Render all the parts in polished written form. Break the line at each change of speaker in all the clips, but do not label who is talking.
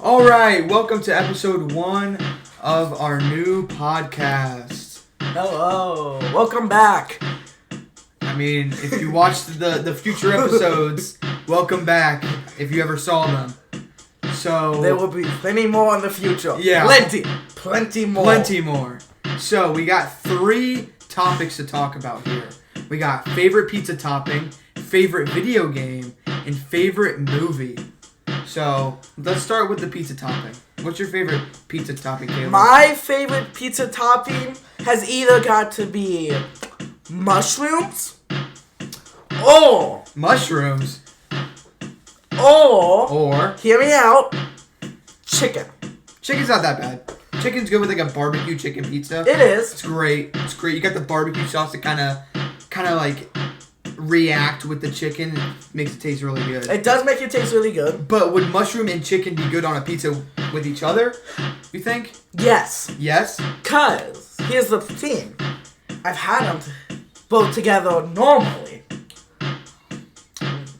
All right, welcome to episode 1 of our new podcast.
Hello, welcome back.
I mean, if you watched the future episodes, welcome back if you ever saw them. So
there will be plenty more in the future.
Yeah.
Plenty more.
Plenty more. So we got 3 topics to talk about here. We got favorite pizza topping, favorite video game, and favorite movie. So let's start with the pizza topping. What's your favorite pizza topping, Caleb?
My favorite pizza topping has either got to be mushrooms or
mushrooms.
Or hear me out, chicken.
Chicken's not that bad. Chicken's good with like a barbecue chicken pizza.
It is.
It's great. It's great. You got the barbecue sauce to kind of like react with the chicken. It makes it taste really good.
It does make it taste really good.
But would mushroom and chicken be good on a pizza with each other, you think?
Yes.
Yes?
Because here's the thing. I've had them both together normally.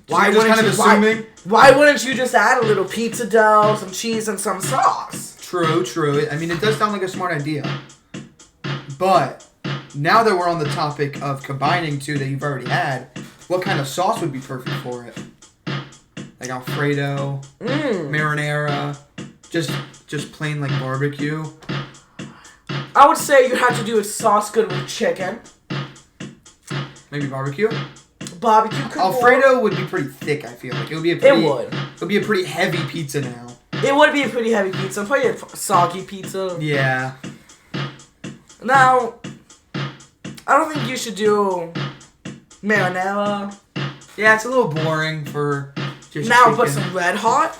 Why just kind of assuming?
Why wouldn't you just add a little pizza dough, some cheese, and some sauce?
True. I mean, it does sound like a smart idea. But now that we're on the topic of combining 2 that you've already had, what kind of sauce would be perfect for it? Like Alfredo, marinara, just plain like barbecue.
I would say you have to do a sauce good with chicken.
Maybe barbecue.
Barbecue could
Alfredo would be pretty thick. I feel like it would be a pretty heavy pizza now.
It would be a pretty heavy pizza, probably a soggy pizza.
Yeah.
Now, I don't think you should do marinara.
Yeah, it's a little boring for just
now
chicken.
Put some Red Hot.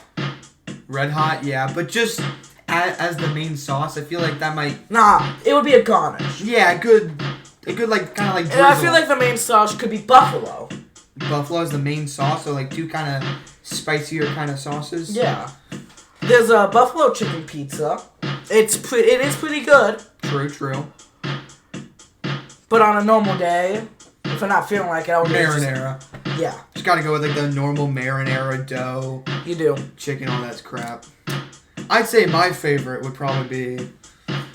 Red Hot, yeah, but just as the main sauce, I feel like that might.
Nah, it would be a garnish.
Yeah, a good like kind of like.
And I feel like the main sauce could be buffalo.
Buffalo is the main sauce, so like 2 kind of spicier kind of sauces.
Yeah. There's a buffalo chicken pizza. It is pretty good.
True.
But on a normal day, if I'm not feeling like it, I would
marinara.
Yeah.
Just gotta go with like the normal marinara dough.
You do.
Chicken, all that's crap. I'd say my favorite would probably be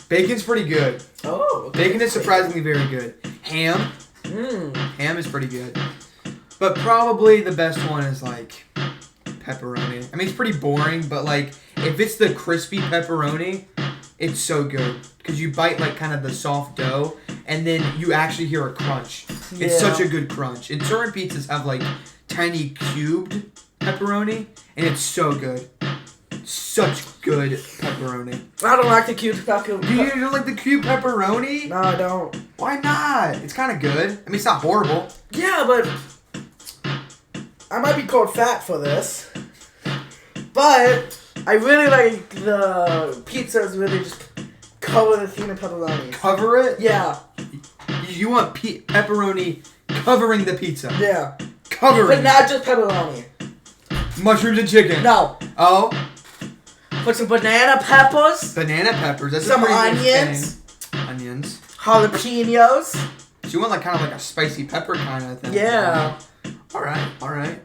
bacon's pretty good.
Oh. Okay.
Bacon is surprisingly very good. Ham. Ham is pretty good. But probably the best one is like pepperoni. I mean, it's pretty boring, but like if it's the crispy pepperoni, it's so good because you bite like kind of the soft dough and then you actually hear a crunch.
Yeah.
It's such a good crunch. And certain pizzas have like tiny cubed pepperoni and it's so good. Such good pepperoni.
I don't like the cube pepperoni.
You don't like the cube pepperoni?
No, I don't.
Why not? It's kind of good. I mean, it's not horrible.
Yeah, but I might be called fat for this. But I really like the pizzas where they just cover the thing in pepperoni.
Cover it?
Yeah.
You want pepperoni covering the pizza?
Yeah.
Covering
But not just pepperoni.
Mushrooms and chicken?
No.
Oh?
Put some banana peppers.
Banana peppers. That's
Some
a pretty good
onions.
thing. Onions.
Jalapenos.
So you want like kind of like a spicy pepper kind of thing?
Yeah.
All right.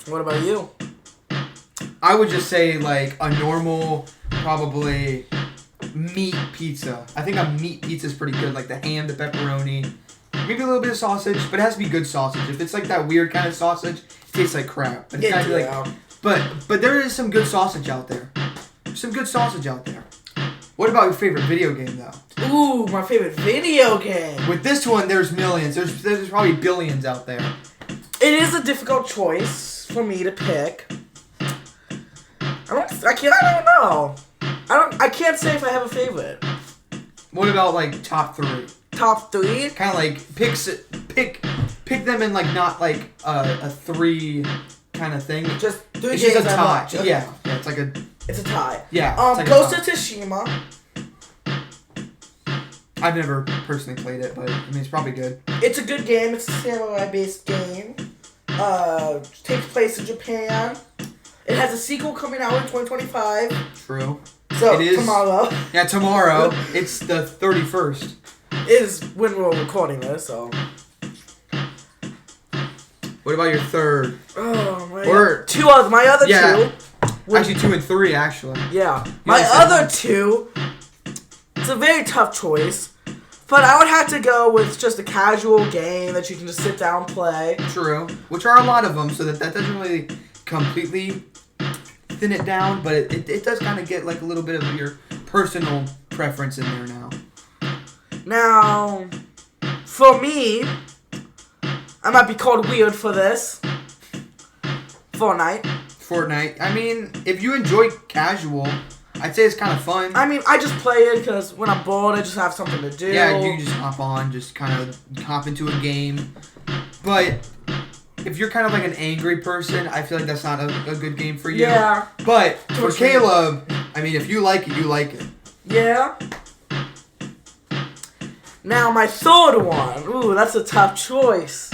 What about you?
I would just say like a normal, probably meat pizza. I think a meat pizza is pretty good. Like the ham, the pepperoni, maybe a little bit of sausage, but it has to be good sausage. If it's like that weird kind of sausage, it tastes like crap. But it's gotta be like, but there is some good sausage out there. What about your favorite video game though?
Ooh, my favorite video game.
With this one, there's millions. There's probably billions out there.
It is a difficult choice for me to pick. I don't know. I can't say if I have a favorite.
What about like top 3?
Top 3?
Kind of like pick them in like not like a 3 kind of thing.
Just 3
it's
games
just a tie.
I watch.
Yeah, it's like a.
It's a tie.
Yeah. Like
Ghost of Tsushima.
I've never personally played it, but I mean it's probably good.
It's a good game. It's a samurai-based game. Takes place in Japan. It has a sequel coming out in 2025.
True.
So,
it is,
tomorrow.
Yeah, tomorrow. It's the 31st.
Is when we're recording this, so.
What about your third?
Oh, my
Or
my other two.
Actually, 2 and 3, actually.
Yeah. My other two, it's a very tough choice. But I would have to go with just a casual game that you can just sit down and play.
True. Which are a lot of them, so that doesn't really completely thin it down, but it does kind of get like a little bit of your personal preference in there now.
Now, for me, I might be called weird for this. Fortnite.
I mean, if you enjoy casual, I'd say it's kind of fun.
I mean, I just play it because when I'm bored, I just have something to do.
Yeah, you can just hop on, just kind of hop into a game. But if you're kind of like an angry person, I feel like that's not a good game for you.
Yeah.
But for Caleb, I mean, if you like it, you like it.
Yeah. Now, my third one. Ooh, that's a tough choice.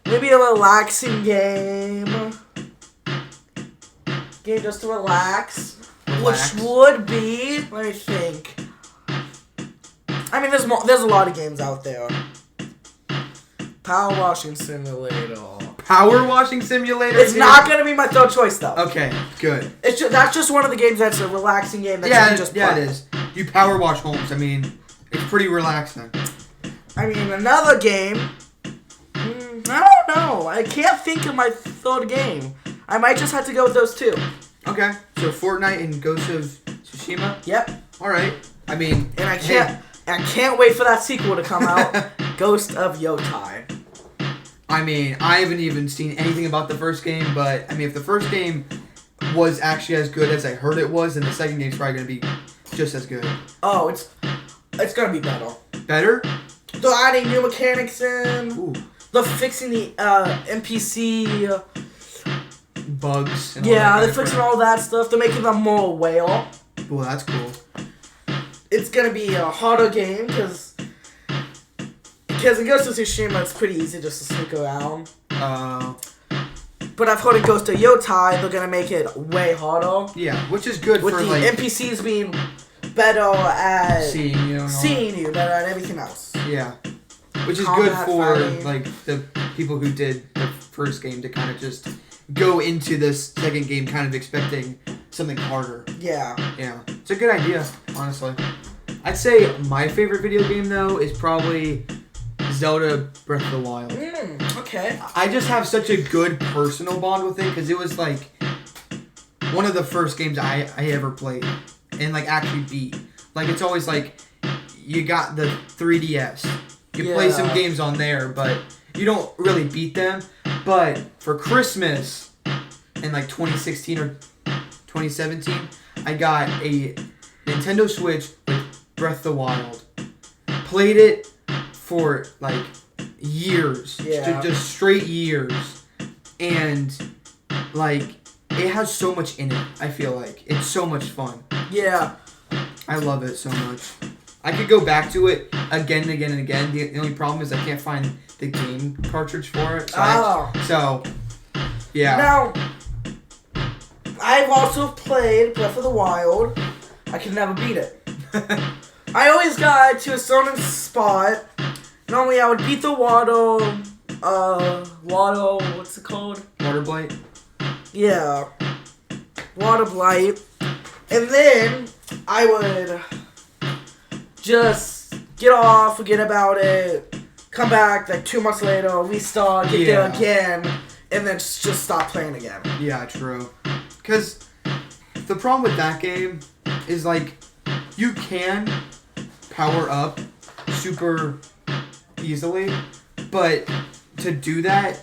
Maybe a relaxing game. Game just to relax. Which would be... Let me think. I mean, there's a lot of games out there. Power washing simulator.
Power washing simulator?
It's not going to be my third choice, though.
Okay, good.
That's just one of the games that's a relaxing game that you can just play.
Yeah, it is. You power wash homes. I mean, it's pretty relaxing.
I mean, another game... I don't know. I can't think of my third game. I might just have to go with those two.
Okay, so Fortnite and Ghost of Tsushima?
Yep.
Alright. I mean...
And I can't wait for that sequel to come out. Ghost of Yotai.
I mean, I haven't even seen anything about the first game, but, I mean, if the first game was actually as good as I heard it was, then the second game's probably going to be just as good.
Oh, it's going to be better.
Better?
They're adding new mechanics in.
Ooh.
They're fixing the NPC...
bugs. And
yeah, they're fixing all that stuff. They're making them more aware.
Well, that's cool.
It's going to be a harder game, because in Ghost of Tsushima, it's pretty easy just to sneak around. But I've heard in Ghost of Yotai, they're going to make it way harder.
Yeah, which is good
with
for,
the
like...
NPCs being better at...
Seeing you,
better at everything else.
Yeah. Which is
Combat
good for,
fighting.
like, the people who did the first game to kind of just go into this second game kind of expecting something harder.
Yeah.
Yeah. It's a good idea, honestly. I'd say my favorite video game, though, is probably Zelda Breath of the Wild.
Okay.
I just have such a good personal bond with it because it was, like, one of the first games I ever played and, like, actually beat. Like, it's always, like, you got the 3DS. You play some games on there, but you don't really beat them. But for Christmas in like 2016 or 2017, I got a Nintendo Switch with Breath of the Wild. Played it for like years.
Yeah.
Just straight years. And like it has so much in it, I feel like. It's so much fun. Yeah. I love it so much. I could go back to it again and again and again. The only problem is I can't find the game cartridge for it. So, yeah.
Now, I've also played Breath of the Wild. I can never beat it. I always got to a certain spot. Normally, I would beat the water. What's it called?
Water Blight?
Yeah. Water Blight. And then, I would just get off, forget about it, come back like 2 months later, restart, get there again, and then just stop playing again.
Yeah, true. Because the problem with that game is like you can power up super easily, but to do that,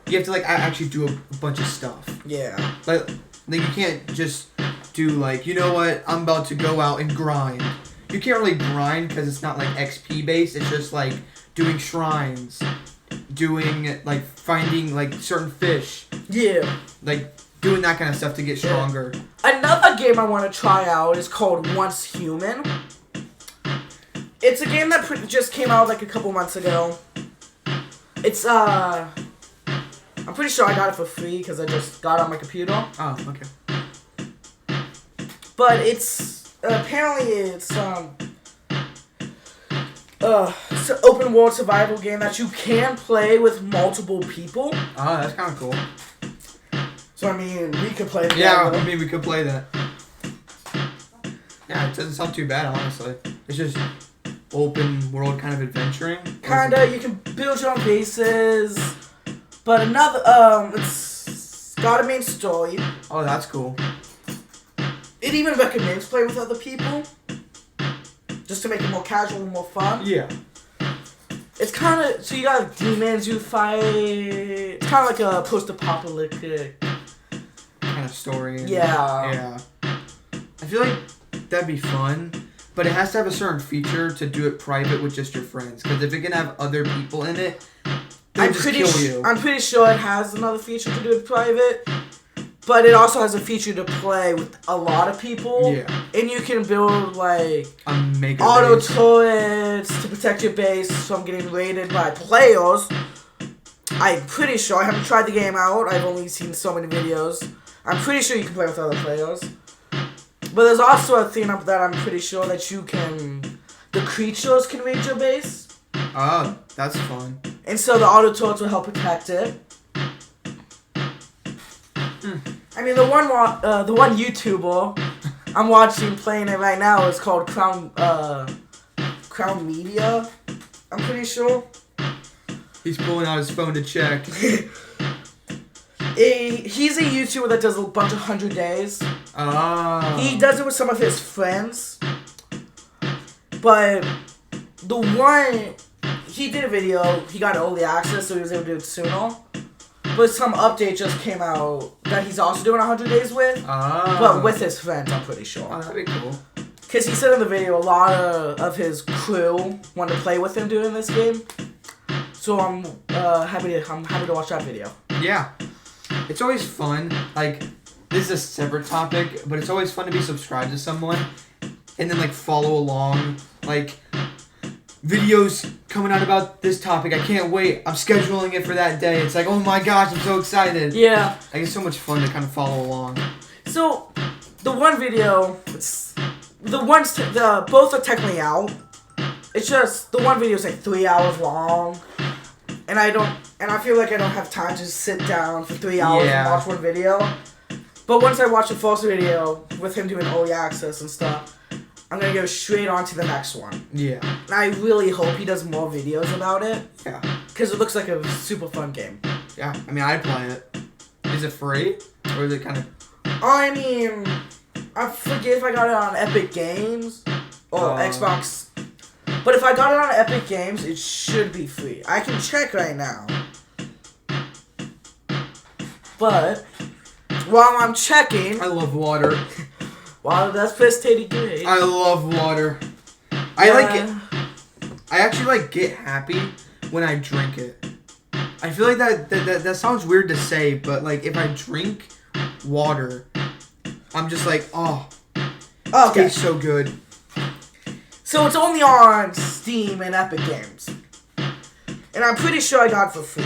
you have to like actually do a bunch of stuff.
Yeah.
Like you can't just do like, you know what, I'm about to go out and grind. You can't really grind because it's not like XP based. It's just like doing shrines, doing like finding like certain fish. Yeah. Like doing that kind of stuff to get stronger.
Another game I want to try out is called Once Human. It's a game that just came out like a couple months ago. It's I'm pretty sure I got it for free because I just got it on my computer.
Oh, okay.
But it's apparently it's it's an open world survival game that you can play with multiple people.
Oh, that's kind of cool.
So I mean, we could play that.
Yeah, I mean, we could play that. Yeah, it doesn't sound too bad, honestly. It's just open world kind of adventuring.
Kinda, you can build your own bases, but another, it's got a main story.
Oh, that's cool.
It even recommends play with other people, just to make it more casual and more fun.
Yeah.
It's kind of, so you got demons you fight. It's kind of like a post-apocalyptic
kind of story.
Yeah.
Yeah. I feel like that'd be fun, but it has to have a certain feature to do it private with just your friends. Because if it can have other people in it, they'll just kill you.
I'm pretty sure it has another feature to do it private, but it also has a feature to play with a lot of people.
Yeah.
And you can build like
auto
turrets to protect your base from getting raided by players. I'm pretty sure. I haven't tried the game out. I've only seen so many videos. I'm pretty sure you can play with other players. But there's also a thing up that I'm pretty sure that the creatures can raid your base.
Oh, that's fun.
And so the auto turrets will help protect it. I mean, the one YouTuber I'm watching playing it right now is called Crown Media. I'm pretty sure.
He's pulling out his phone to check.
He's a YouTuber that does a bunch of 100 days.
Oh.
He does it with some of his friends. But the one, he did a video, he got early access, so he was able to do it sooner. But some update just came out that he's also doing 100 days with.
Oh.
But with his friends, I'm pretty sure.
Oh, that'd be cool.
Because he said in the video a lot of his crew want to play with him during this game. So I'm happy to watch that video.
Yeah. It's always fun. Like, this is a separate topic, but it's always fun to be subscribed to someone and then, like, follow along. Like, videos coming out about this topic. I can't wait. I'm scheduling it for that day. It's like, oh my gosh, I'm so excited.
Yeah.
Like, it's so much fun to kind of follow along.
So, the one video, both are technically out. It's just, the one video is like 3 hours long. And I feel like I don't have time to sit down for 3 hours and watch one video. But once I watch the first video with him doing early access and stuff, I'm going to go straight on to the next one.
Yeah.
And I really hope he does more videos about it.
Yeah.
Because it looks like a super fun game.
Yeah. I mean, I'd play it. Is it free? Or is it kind of...
I mean, I forget if I got it on Epic Games or Xbox. But if I got it on Epic Games, it should be free. I can check right now. But while I'm checking...
I love water.
Wow, that's pretty great.
I love water. I actually get happy when I drink it. I feel like that sounds weird to say, but like if I drink water, I'm just like, oh, it tastes so good.
So it's only on Steam and Epic Games. And I'm pretty sure I got it for free.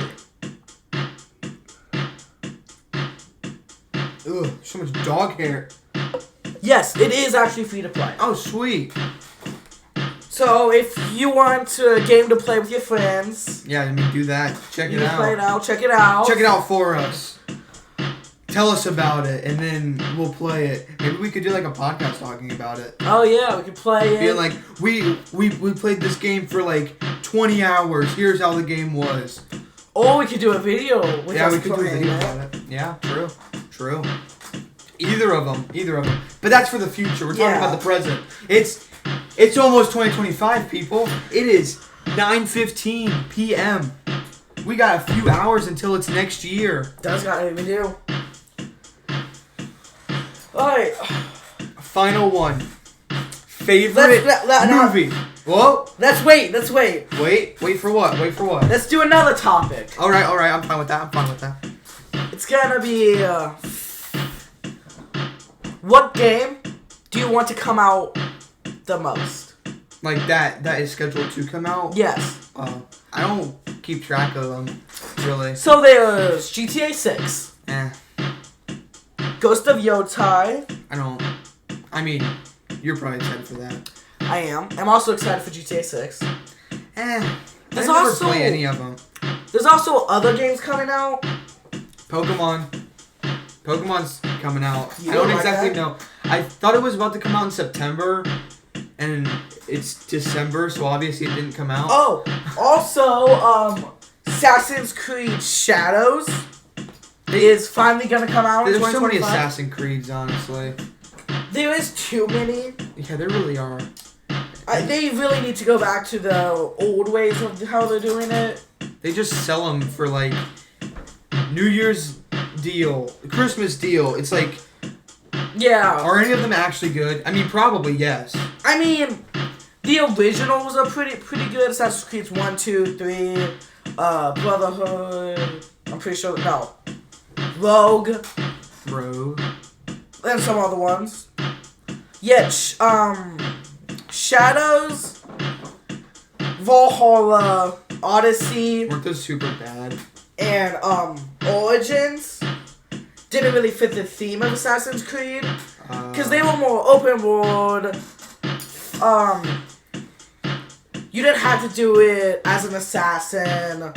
Ugh, so much dog hair.
Yes, it is actually free to play.
Oh, sweet.
So if you want a game to play with your friends...
Yeah, I mean, do that. Check it out.
Play it out. Check it out.
Check it out for us. Tell us about it, and then we'll play it. Maybe we could do like a podcast talking about it.
Oh yeah, we could play it.
Being like, we played this game for like 20 hours. Here's how the game was.
Or we could do a video with us
we could do a
playing
video about it. Yeah, true. Either of them. But that's for the future. We're talking about the present. It's almost 2025, people. It is 9:15 p.m. We got a few hours until it's next year.
That's got anything to do. Alright.
Final one. Favorite movie. Whoa.
Let's wait.
Wait for what?
Let's do another topic.
Alright. I'm fine with that.
It's gonna be, what game do you want to come out the most?
Like that is scheduled to come out?
Yes.
I don't keep track of them, really.
So there's GTA 6. Ghost of Yotai.
I mean, you're probably excited for that.
I am. I'm also excited for GTA 6.
I
There's
never
also
play any of them.
There's also other games coming out.
Pokemon's coming out.
You
I don't
like
exactly
that?
know. I thought it was about to come out in September, and it's December, so obviously it didn't come out.
Oh, also, Assassin's Creed Shadows is finally gonna come out in
There's so many
2025.
Assassin's Creeds, honestly.
There is too many.
Yeah, there really are.
They really need to go back to the old ways of how they're doing it.
They just sell them for like New Year's deal, Christmas deal. It's like,
Yeah.
are any of them actually good? I mean, probably yes.
I mean, the originals are pretty good. Assassin's Creed 1, 2, 3, Brotherhood. I'm pretty sure. No. Rogue. And some other ones. Yeah, Shadows, Valhalla, Odyssey,
Weren't those super bad?
and Origins didn't really fit the theme of Assassin's Creed because they were more open world. You didn't have to do it as an assassin,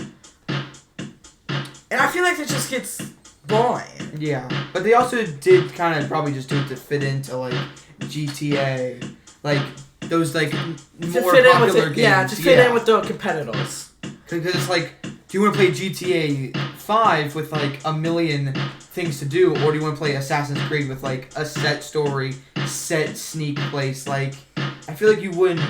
and I feel like it just gets boring.
Yeah, but they also did kind of probably just do it to fit into like GTA, like those like more popular games.
Yeah, to fit in with the competitors.
Because it's like, do you want to play GTA 5 with like a million things to do, or do you want to play Assassin's Creed with like a set story, set sneak place? Like, I feel like you wouldn't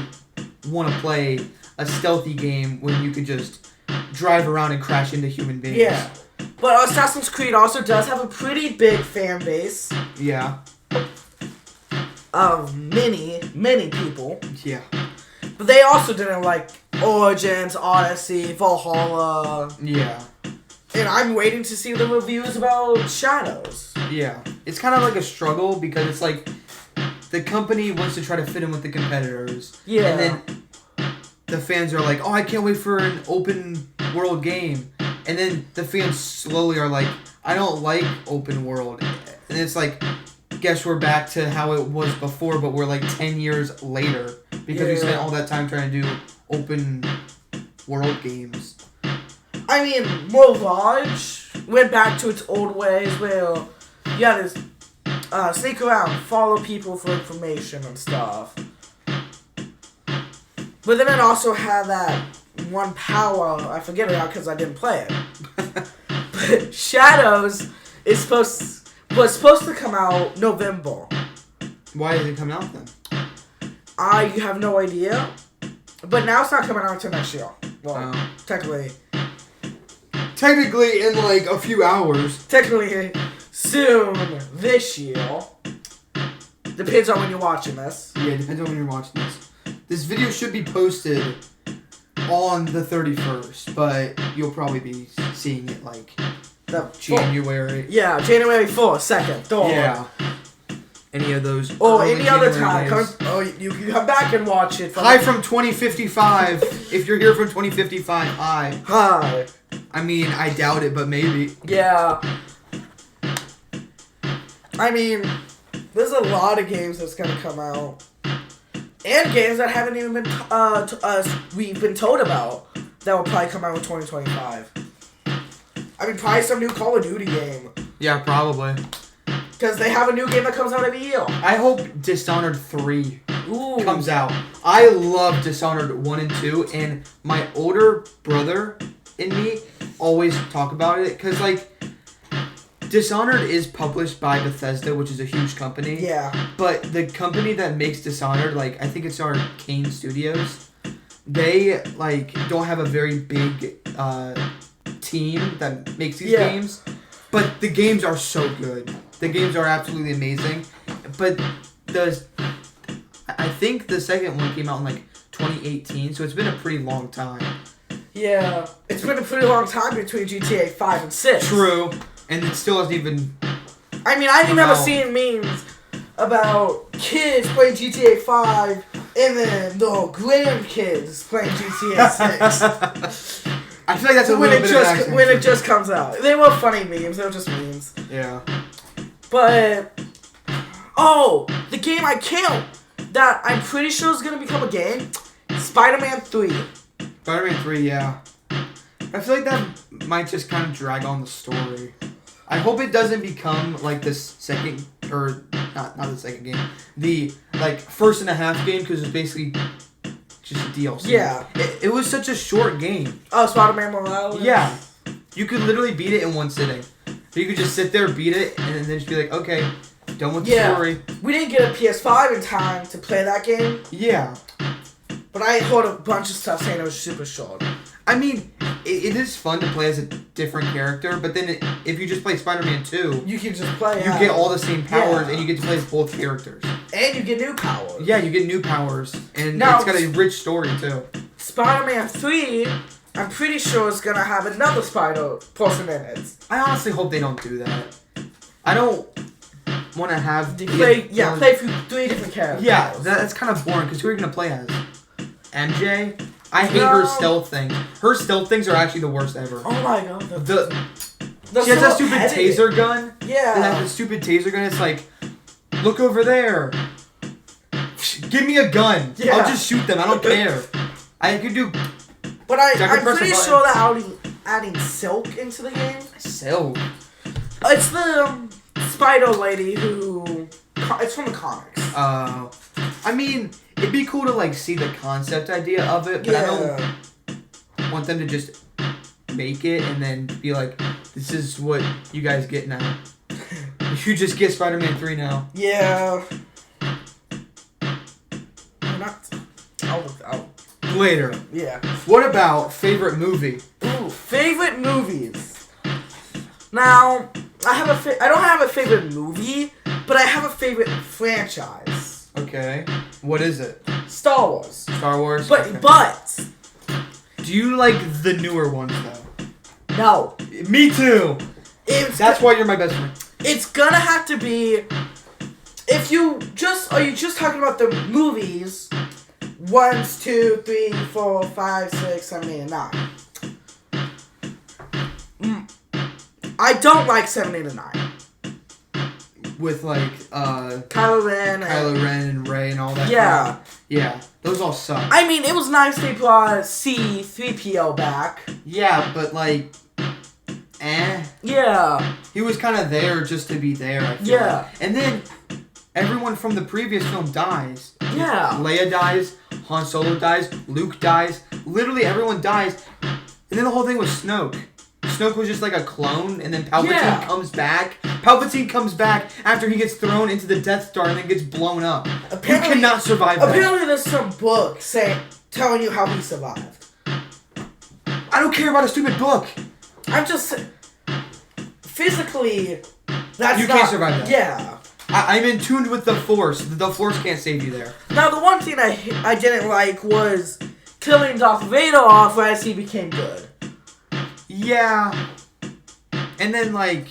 want to play a stealthy game when you could just drive around and crash into human beings.
Yeah. But Assassin's Creed also does have a pretty big fan base
Yeah.
of many people.
Yeah.
But they also didn't like Origins, Odyssey, Valhalla.
Yeah.
And I'm waiting to see the reviews about Shadows.
Yeah. It's kind of like a struggle because it's like the company wants to try to fit in with the competitors.
Yeah.
And then the fans are like, oh, I can't wait for an open world game. And then the fans slowly are like, I don't like open world. And it's like, guess we're back to how it was before, but we're like 10 years later because we spent all that time trying to do open world games.
I mean, Mirage went back to its old ways where you had to sneak around, follow people for information and stuff. But then it also had that one power, I forget it now because I didn't play it. But Shadows was supposed to come out November.
Why did it come out then?
I have no idea. But now it's not coming out until next year. Well, technically
Technically in like a few hours.
Technically soon this year. Depends on when you're watching this.
Yeah, depends on when you're watching this. This video should be posted on the 31st, but you'll probably be seeing it like January.
Yeah, January 4th, 2nd, 3rd.
Yeah. Any of those.
Or any other
January
time.
days.
You can come back and watch it.
Hi from 2055. If you're here from 2055, hi.
Hi.
I mean, I doubt it, but maybe.
Yeah. I mean, there's a lot of games that's gonna come out. And games that haven't even been we've been told about that will probably come out in 2025. I mean, probably some new Call of Duty game.
Yeah, probably.
Because they have a new game that comes out every year.
I hope Dishonored 3
Ooh.
comes out. I love Dishonored 1 and 2, and my older brother and me always talk about it. Because, like, Dishonored is published by Bethesda, which is a huge company.
Yeah.
But the company that makes Dishonored, like, I think it's Arcane Studios, they, like, don't have a very big team that makes these games. But the games are so good. The games are absolutely amazing. But I think the second one came out in, like, 2018, so it's been a pretty long time.
Yeah. It's been a pretty long time between GTA 5 and 6.
True. And it still hasn't even...
I mean, I remember seeing memes about kids playing GTA 5 and then the grandkids playing GTA 6.
I feel like that's a little bit of an
when it just comes out. They were funny memes. They were just memes.
Yeah.
But... the game that I'm pretty sure is going to become a game, Spider-Man 3.
Spider-Man 3, yeah. I feel like that might just kind of drag on the story. I hope it doesn't become like this second, or not the second game, the like first and a half game, because it's basically just a DLC.
Yeah.
It was such a short game.
Oh, Spider-Man Morales?
Yeah. You could literally beat it in one sitting. So you could just sit there, beat it, and then just be like, okay, done with the story.
We didn't get a PS5 in time to play that game.
Yeah.
But I heard a bunch of stuff saying it was super short.
I mean, it is fun to play as a different character, but then if you just play Spider-Man 2...
You can just play
You get all the same powers, and you get to play as both characters.
And you get new powers.
Yeah, you get new powers, and
now,
it's got a rich story, too.
Spider-Man 3, I'm pretty sure is going to have another Spider-Person in it.
I honestly hope they don't do that. I don't want to have...
play through 3 different characters.
Yeah, that's kind of boring, because who are you going to play as? MJ? I hate her stealth thing. Her stealth things are actually the worst ever.
Oh my god.
She has that stupid taser gun.
Yeah.
And that stupid taser gun, it's like, look over there. Give me a gun.
Yeah.
I'll just shoot them. I don't care. I could do...
But I'm pretty sure that adding Silk into the game.
Silk?
It's the Spider Lady who... It's from the comics.
I mean... It'd be cool to, like, see the concept idea of it, but I don't want them to just make it and then be like, this is what you guys get now. You just get Spider-Man 3 now.
Yeah. I'll
Later.
Yeah.
What about favorite movie?
Ooh, favorite movies. Now, I don't have a favorite movie, but I have a favorite franchise.
Okay. What is it?
Star Wars.
Star Wars?
But...
Do you like the newer ones, though?
No.
Me too! That's why you're my best friend.
It's gonna have to be... Are you just talking about the movies? 1, 2, 3, 4, 5, 6, 7, 8, and 9. I don't like 7, 8, and 9.
With, like,
Kylo Ren
and Rey and all that.
Yeah.
Yeah. Those all suck.
I mean, it was nice they brought C-3PO back.
Yeah, but, like,
Yeah.
He was kind of there just to be there, I feel like. And then, everyone from the previous film dies.
Yeah.
Leia dies, Han Solo dies, Luke dies. Literally, everyone dies. And then the whole thing was Snoke. Snoke was just like a clone, and then Palpatine comes back. Palpatine comes back after he gets thrown into the Death Star and then gets blown up. Apparently, you cannot survive that.
Apparently there's some book telling you how he survived.
I don't care about a stupid book.
I'm just... Physically, that's
You can't survive that.
Yeah.
I'm in tune with the Force. The Force can't save you there.
Now, the one thing I didn't like was killing Darth Vader off as he became good.
Yeah. And then, like,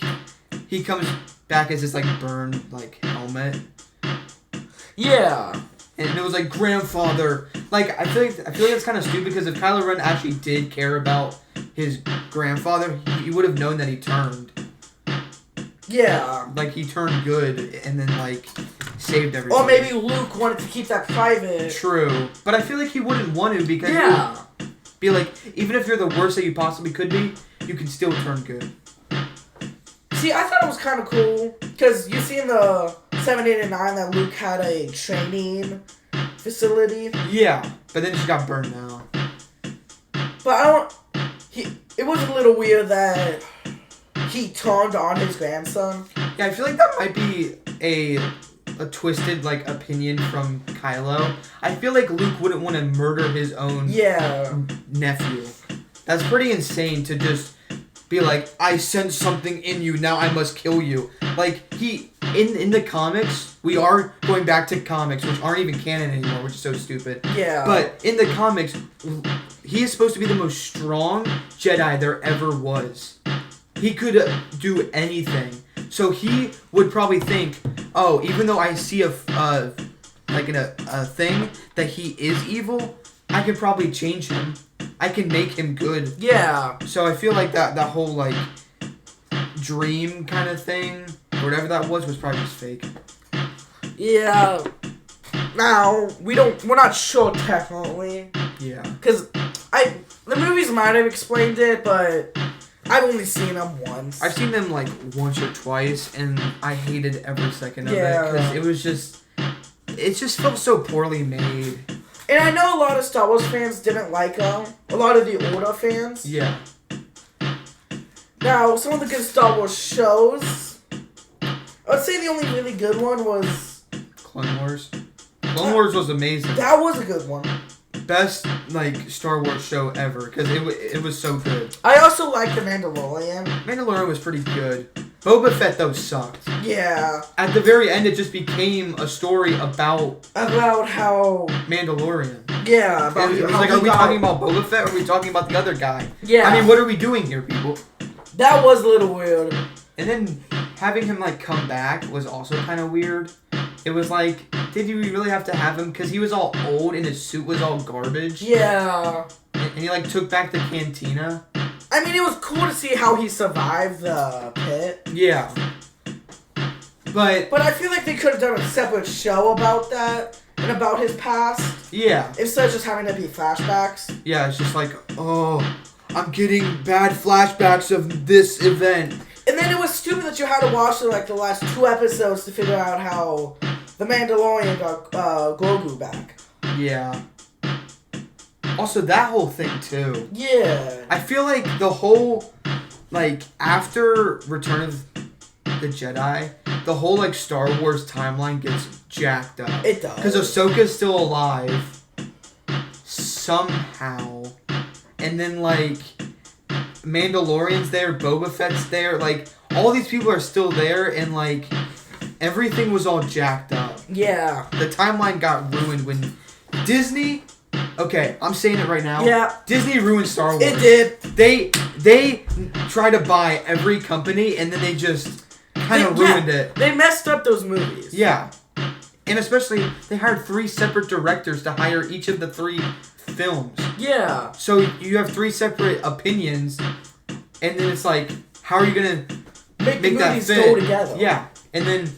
he comes back as this, like, burned, like, helmet.
Yeah.
And it was like, grandfather. Like, I feel like that's kind of stupid, because if Kylo Ren actually did care about his grandfather, he would have known that he turned.
Yeah.
Like, he turned good and then, like, saved everything.
Or maybe Luke wanted to keep that private.
True. But I feel like he wouldn't want to, because be like, even if you're the worst that you possibly could be, you can still turn good.
See, I thought it was kind of cool, because you see in the 7, 8, and 9 that Luke had a training facility.
Yeah, but then she got burned out.
But it was a little weird that he turned on his grandson.
Yeah, I feel like that might be a twisted, like, opinion from Kylo. I feel like Luke wouldn't want to murder his own nephew. That's pretty insane to just be like, I sense something in you, now I must kill you. Like, in the comics, we are going back to comics, which aren't even canon anymore, which is so stupid.
Yeah.
But in the comics, he is supposed to be the most strong Jedi there ever was. He could do anything. So he would probably think, oh, even though I see a thing that he is evil, I could probably change him. I can make him good.
Yeah.
So I feel like that whole, like, dream kind of thing, or whatever that was probably just fake.
Yeah. Now, we're not sure technically,
Yeah.
Because the movies might have explained it, but I've only seen them once.
I've seen them like once or twice, and I hated every second of it because it just felt so poorly made.
And I know a lot of Star Wars fans didn't like them. A lot of the older fans.
Yeah.
Now, some of the good Star Wars shows, I would say the only really good one was
Clone Wars. Clone Wars was amazing.
That was a good one.
Best Star Wars show ever because it was so good.
I also liked The Mandalorian.
Mandalorian was pretty good. Boba Fett though sucked.
Yeah.
At the very end, it just became a story about
how
Mandalorian.
Yeah.
About it was like, are we talking about Boba Fett or are we talking about the other guy?
Yeah.
I mean, what are we doing here, people?
That was a little weird.
And then having him come back was also kind of weird. It was like, did you really have to have him? Because he was all old and his suit was all garbage.
Yeah.
And he took back the cantina.
I mean, it was cool to see how he survived the pit.
Yeah. But
I feel like they could have done a separate show about that and about his past.
Yeah.
Instead of just having to be flashbacks.
Yeah, it's just I'm getting bad flashbacks of this event.
And then it was stupid that you had to watch the last 2 episodes to figure out how the Mandalorian got Grogu back.
Yeah. Also, that whole thing, too.
Yeah.
I feel like the whole, after Return of the Jedi, the whole, Star Wars timeline gets jacked up.
It does.
Because Ahsoka's still alive. Somehow. And then, Mandalorian's there, Boba Fett's there. All these people are still there, and, everything was all jacked up.
Yeah.
The timeline got ruined when Disney... Okay, I'm saying it right now.
Yeah.
Disney ruined Star Wars.
It did.
They try to buy every company, and then they just kind of ruined it.
They messed up those movies.
Yeah. And especially, they hired 3 separate directors to hire each of the 3 films.
Yeah.
So you have 3 separate opinions, and then it's how are you going to make
the
that
movies
fit?
go together.
Yeah. And then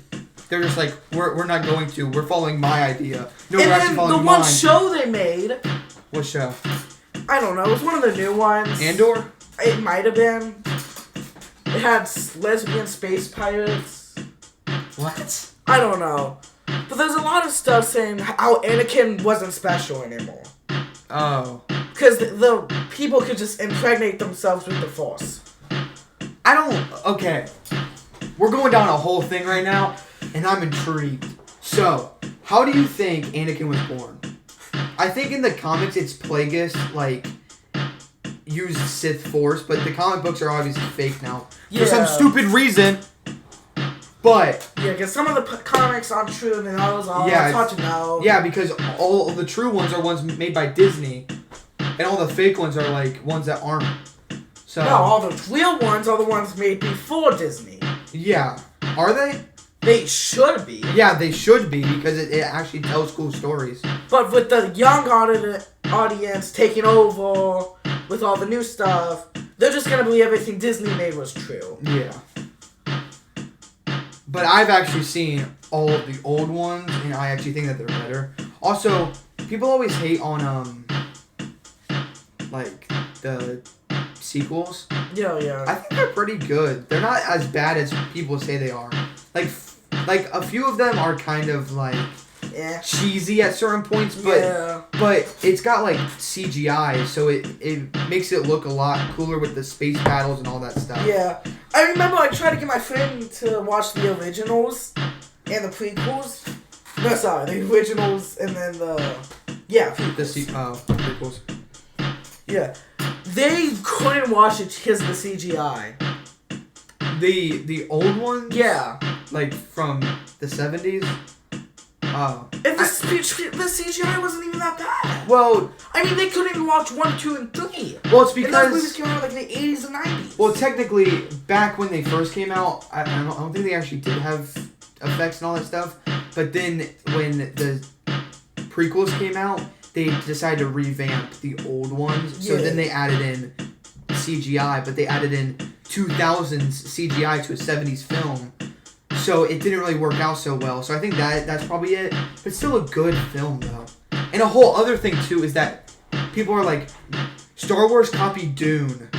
they're just we're not going to. We're following my idea. No,
and
we're actually
then
following
the
mine.
one show they made...
What show?
I don't know. It was one of the new ones.
Andor?
It might have been. It had lesbian space pirates.
What?
I don't know. But there's a lot of stuff saying how Anakin wasn't special anymore.
Oh.
Because the people could just impregnate themselves with the Force.
Okay. We're going down a whole thing right now, and I'm intrigued. So, how do you think Anakin was born? I think in the comics it's Plagueis, used Sith Force, but the comic books are obviously fake now. For some stupid reason. But...
Yeah, because some of the comics aren't true, and others are. It's hard to know.
Yeah, because all the true ones are ones made by Disney, and all the fake ones are, ones that aren't. So...
No, all the real ones are the ones made before Disney.
Yeah. Are they?
They should be.
Yeah, they should be, because it actually tells cool stories.
But with the young audience taking over with all the new stuff, they're just going to believe everything Disney made was true.
Yeah. But I've actually seen all of the old ones, and I actually think that they're better. Also, people always hate on, the sequels.
Yeah.
I think they're pretty good. They're not as bad as people say they are. A few of them are kind of, cheesy at certain points, but it's got, CGI, so it makes it look a lot cooler with the space battles and all that stuff.
Yeah. I remember I tried to get my friend to watch the originals and the prequels. No, sorry, the originals and then the... Yeah, prequels.
The prequels.
Yeah. They couldn't watch it because of the CGI.
The old ones?
Yeah.
From the 70s? Oh.
And the CGI wasn't even that bad.
Well...
I mean, they couldn't even watch 1, 2, and 3.
Well, it's because...
And those movies came out in the 80s and 90s.
Well, technically, back when they first came out, I don't think they actually did have effects and all that stuff. But then, when the prequels came out, they decided to revamp the old ones. So then they added in CGI, but they added in 2000s CGI to a 70s film. So it didn't really work out so well. So I think that's probably it. But it's still a good film, though. And a whole other thing, too, is that people are like, Star Wars copied Dune.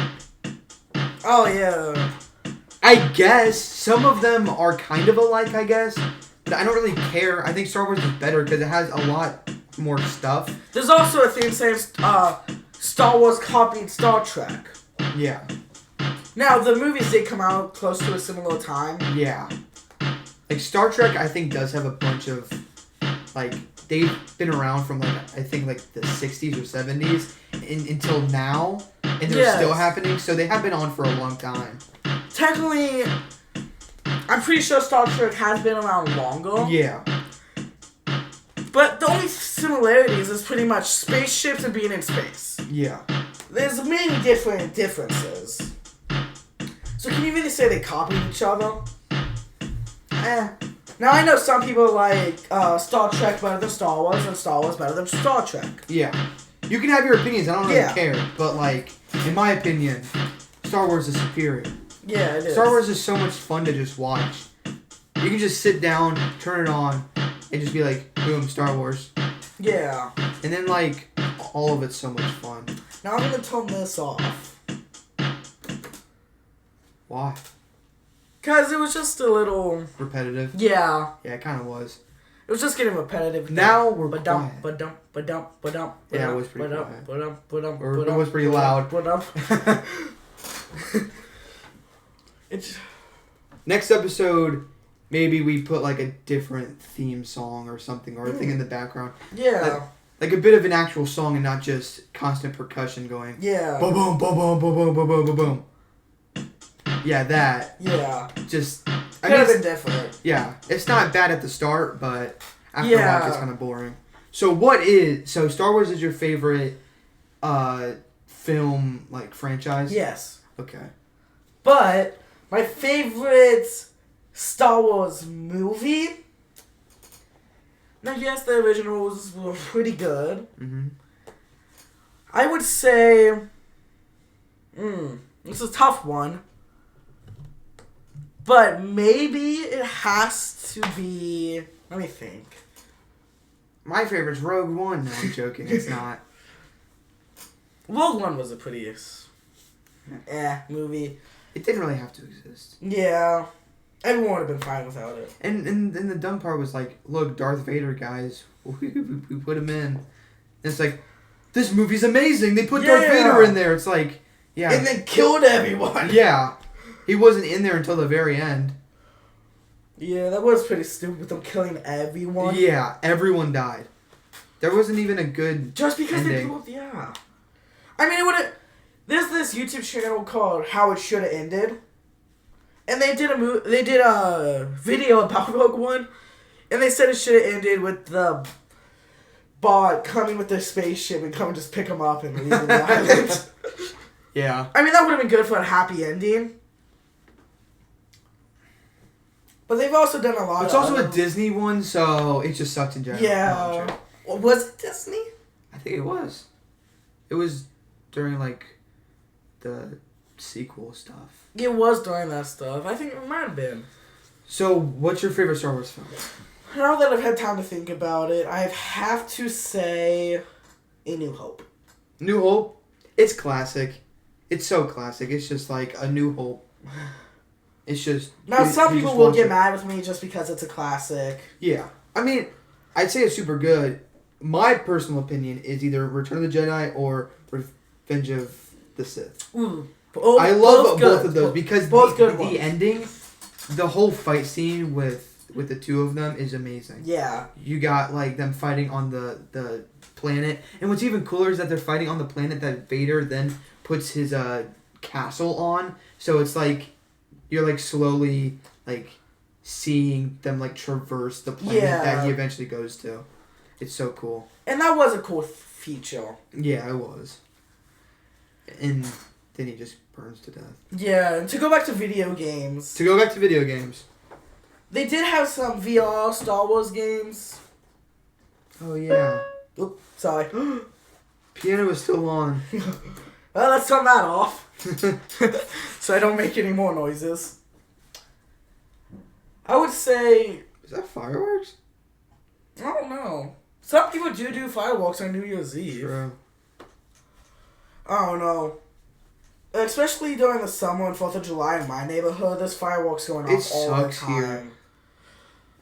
Oh, yeah.
I guess some of them are kind of alike, I guess. But I don't really care. I think Star Wars is better because it has a lot more stuff.
There's also a thing saying Star Wars copied Star Trek.
Yeah.
Now, the movies did come out close to a similar time.
Yeah. Like, Star Trek, I think, does have a bunch of, like, they've been around from, like, I think, like, the 60s or 70s until now, and they're still happening, so they have been on for a long time.
Technically, I'm pretty sure Star Trek has been around longer.
Yeah.
But the only similarities is pretty much spaceships and being in space.
Yeah.
There's many different differences. So can you really say they copied each other? Now I know some people like Star Trek better than Star Wars and Star Wars better than Star Trek.
Yeah. You can have your opinions, I don't really care, but, like, in my opinion, Star Wars is superior.
Yeah, it is.
Star Wars is so much fun to just watch. You can just sit down, turn it on, and just be like, boom, Star Wars.
Yeah.
And then, like, all of it's so much fun.
Now I'm going to turn this off.
Why?
Because it was just a little...
Repetitive?
Yeah.
Yeah, it kind of was.
It was just getting repetitive.
Now we're quiet.
Yeah,
it was pretty quiet. Or
It
it was pretty loud.
It's...
Next episode, maybe we put, like, a different theme song or something, or a thing in the background.
Yeah.
Like a bit of an actual song and not just constant percussion going.
Yeah.
Boom, boom, boom, boom, boom, boom, boom, boom, boom, boom. Yeah, that.
Yeah.
Just.
Could have been different.
Yeah. It's not bad at the start, but after a while it's kind of boring. So so Star Wars is your favorite film, like, franchise?
Yes.
Okay.
But my favorite Star Wars movie... Now, yes, the originals were pretty good.
Mm-hmm.
I would say... it's a tough one. But maybe it has to be... Let me think.
My favorite's Rogue One. No, I'm joking. It's not.
Rogue One was a pretty... movie.
It didn't really have to exist.
Yeah. Everyone would have been fine without it.
And the dumb part was like, look, Darth Vader, guys. We put him in. And it's like, this movie's amazing. They put Darth Vader in there. It's like, yeah.
And then killed everyone.
Yeah. He wasn't in there until the very end.
Yeah, that was pretty stupid with them killing everyone.
Yeah, everyone died. There wasn't even a good
Just because
ending.
they blew up, yeah. I mean, it would have... There's this YouTube channel called How It Should Have Ended. And they did a video about Rogue One. And they said it should have ended with the bot coming with their spaceship and come and just pick them up and leave the island.
Yeah.
I mean, that would have been good for a happy ending. But they've also done a lot
It's also a Disney one, so it just sucks in general.
Yeah. Well, was it Disney?
I think it was. It was during, like, the sequel stuff.
It was during that stuff. I think it might have been.
So, what's your favorite Star Wars film?
Now that I've had time to think about it, I have to say A New Hope.
New Hope? It's classic. It's so classic. It's just like A New Hope. It's just...
Now, some people will get mad with me just because it's a classic.
Yeah. I mean, I'd say it's super good. My personal opinion is either Return of the Jedi or Revenge of the Sith. I love both of those because the ending, the whole fight scene with the two of them is amazing.
Yeah.
You got, like, them fighting on the planet. And what's even cooler is that they're fighting on the planet that Vader then puts his castle on. So it's like... You're, like, slowly, like, seeing them, like, traverse the planet that he eventually goes to. It's so cool.
And that was a cool feature.
Yeah, it was. And then he just burns to death.
Yeah, and to go back to video games. They did have some VR Star Wars games.
Oh, yeah.
Oops, sorry.
Piano is still on.
Well, let's turn that off. So I don't make any more noises. I would say...
Is that fireworks?
I don't know. Some people do fireworks on New Year's Eve.
True.
I don't know. Especially during the summer and 4th of July in my neighborhood, there's fireworks going off all the time. Here.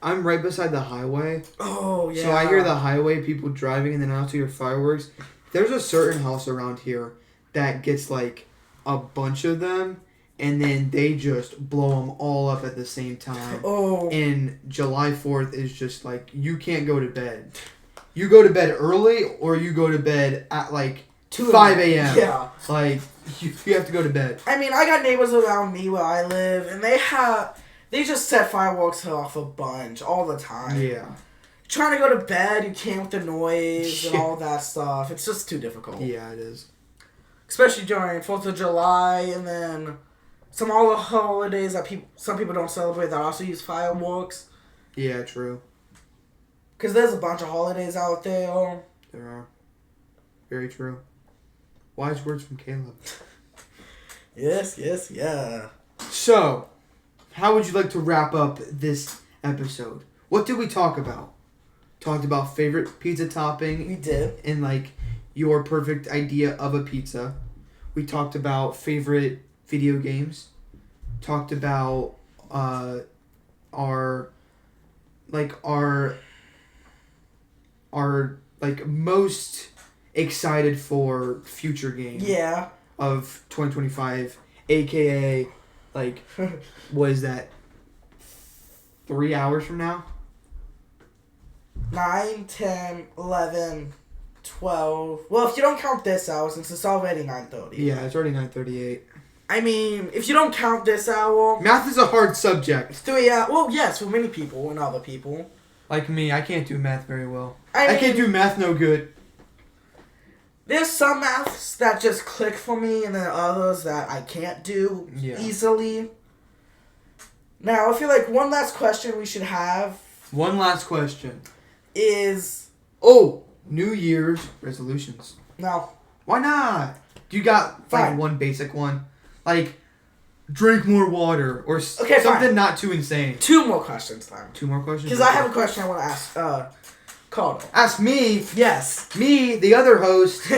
I'm right beside the highway.
Oh, yeah.
So I hear the highway, people driving, and then I also hear fireworks. There's a certain house around here that gets, like, a bunch of them, and then they just blow them all up at the same time.
Oh.
And July 4th is just, like, you can't go to bed. You go to bed early, or you go to bed at, like, 5 a.m.
Yeah.
Like, you have to go to bed.
I mean, I got neighbors around me where I live, and they just set fireworks off a bunch all the time.
Yeah.
Trying to go to bed, you can't with the noise and all that stuff. It's just too difficult.
Yeah, it is.
Especially during 4th of July, and then all the holidays that some people don't celebrate that also use fireworks.
Yeah, true.
Because there's a bunch of holidays out there.
There are. Very true. Wise words from Caleb.
Yes, yeah.
So, how would you like to wrap up this episode? What did we talk about? Talked about favorite pizza topping.
We did.
And, like, your perfect idea of a pizza. We talked about favorite video games. Talked about our most excited for future game.
Yeah.
Of 2025, aka, like, what is that? 3 hours from now?
9, 10, 11, 12. Well, if you don't count this hour, since it's already 9:30.
Yeah, it's already 9:38.
I mean, if you don't count this hour...
Math is a hard subject.
3 hours. Well, yes, for many people and other people.
Like me, I can't do math very well.
I mean,
can't do math no good.
There's some maths that just click for me, and then others that I can't do easily. Now, I feel like one last question we should have...
One last question.
Is...
Oh! New Year's resolutions.
No.
Why not? Do you got, like, one basic one? Like, drink more water, or something not too insane.
2 more questions, then.
2 more questions?
Because I have a question I want to ask, Carl.
Ask me?
Yes.
Me, the other host.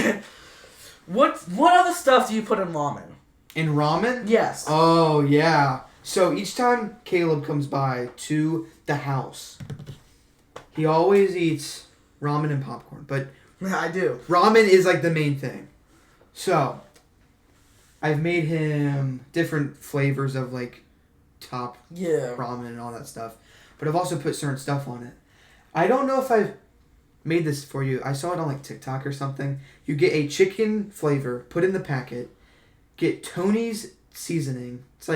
What other stuff do you put in ramen?
In ramen?
Yes.
Oh, yeah. So each time Caleb comes by to the house, he always eats ramen and popcorn. But
I do.
Ramen is like the main thing. So I've made him different flavors of like top ramen and all that stuff. But I've also put certain stuff on it. I don't know if I've made this for you. I saw it on like TikTok or something. You get a chicken flavor, put in the packet, get Tony's seasoning. It's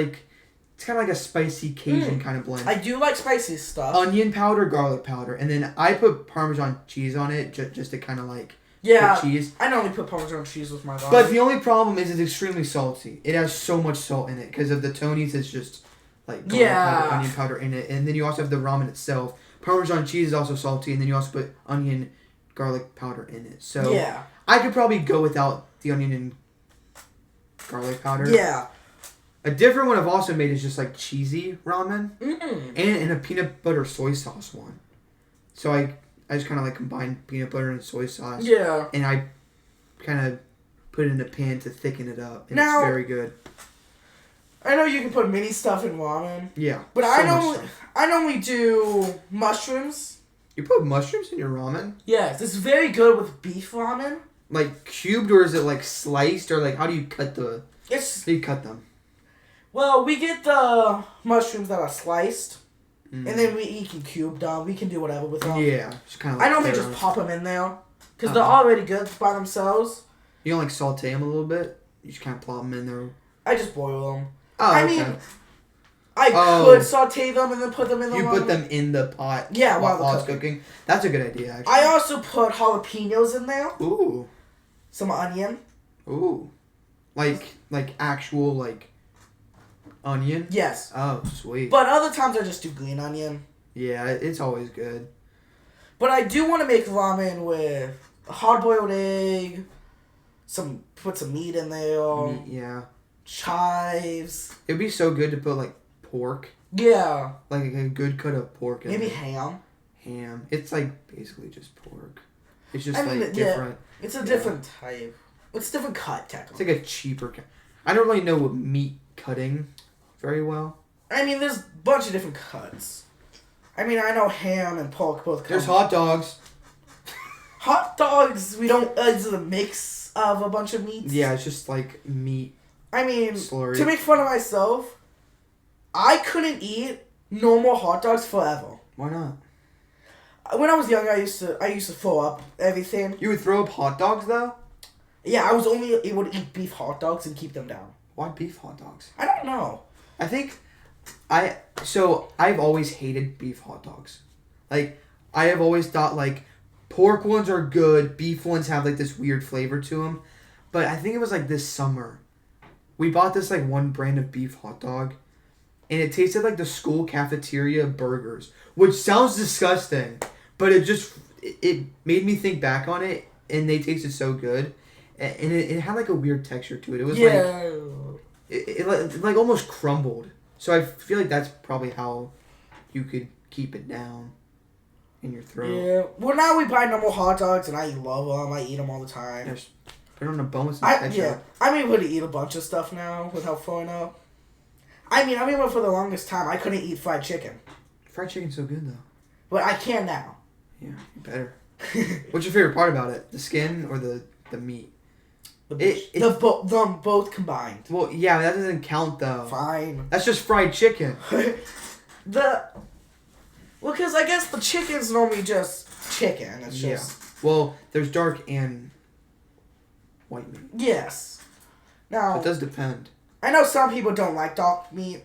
kind of like a spicy Cajun kind of blend.
I do like spicy stuff.
Onion powder, garlic powder, and then I put Parmesan cheese on it just to kind of like cheese.
I normally put Parmesan cheese with my ramen.
But the only problem is it's extremely salty. It has so much salt in it because of the Tony's. It's just like garlic powder, onion powder in it, and then you also have the ramen itself. Parmesan cheese is also salty, and then you also put onion, garlic powder in it. So I could probably go without the onion and garlic powder.
Yeah.
A different one I've also made is just like cheesy ramen and a peanut butter soy sauce one. So I just kind of like combine peanut butter and soy sauce.
Yeah.
And I kind of put it in a pan to thicken it up. And
now,
it's very good.
I know you can put mini stuff in ramen.
Yeah.
But I normally do mushrooms.
You put mushrooms in your ramen?
Yes. It's very good with beef ramen.
Like cubed, or is it like sliced, or like how do you cut how do you cut them?
Well, we get the mushrooms that are sliced, and then we can cube them. We can do whatever with them.
Yeah, just kind of. Like
I normally just pop them in there because they're already good by themselves.
You don't like saute them a little bit? You just kind of plop them in there.
I just boil them.
Oh,
I mean, I could saute them and then put them in the.
You put them in the pot.
Yeah,
while it's cooking. That's a good idea. Actually.
I also put jalapenos in there.
Ooh.
Some onion.
Ooh. Like actual like. Onion?
Yes.
Oh, sweet.
But other times I just do green onion.
Yeah, it's always good.
But I do want to make ramen with a hard-boiled egg, put some meat in there.
Meat, yeah.
Chives.
It'd be so good to put, like, pork.
Yeah.
Like a good cut of pork in
Maybe
it.
ham.
Ham. It's, like, basically just pork. It's just, different.
Yeah, it's a different type. It's a different cut,
It's
technically.
like a cheaper cut. I don't really know meat cutting very well.
I mean, there's a bunch of different cuts. I mean, I know ham and pork both come.
There's hot dogs.
Hot dogs, we don't... it's a mix of a bunch of meats.
Yeah, it's just like meat.
I mean,
slurry.
to make fun of myself, I couldn't eat normal hot dogs forever.
Why not?
When I was young, I used to throw up everything.
You would throw up hot dogs though?
Yeah, I was only able to eat beef hot dogs and keep them down.
Why beef hot dogs?
I don't know.
I think I've always hated beef hot dogs. Like I have always thought like pork ones are good, beef ones have like this weird flavor to them. But I think it was like this summer. We bought this like one brand of beef hot dog and it tasted like the school cafeteria burgers, which sounds disgusting, but it made me think back on it and they tasted so good. And it had like a weird texture to it. It was like it like almost crumbled. So I feel like that's probably how you could keep it down in your throat.
Yeah. Well, now we buy normal hot dogs and I love them. I eat them all the time.
Just put it on a bone with some ketchup.
I'm able to eat a bunch of stuff now without throwing up. I mean, I remember for the longest time I couldn't eat fried chicken.
Fried chicken's so good though.
But I can now.
Yeah, you better. What's your favorite part about it? The skin or the meat?
Them both combined.
Well, yeah, that doesn't count though.
Fine.
That's just fried chicken.
Because I guess the chicken's normally just chicken. It's just...
Well, there's dark and white meat.
Yes. Now...
So it does depend.
I know some people don't like dark meat.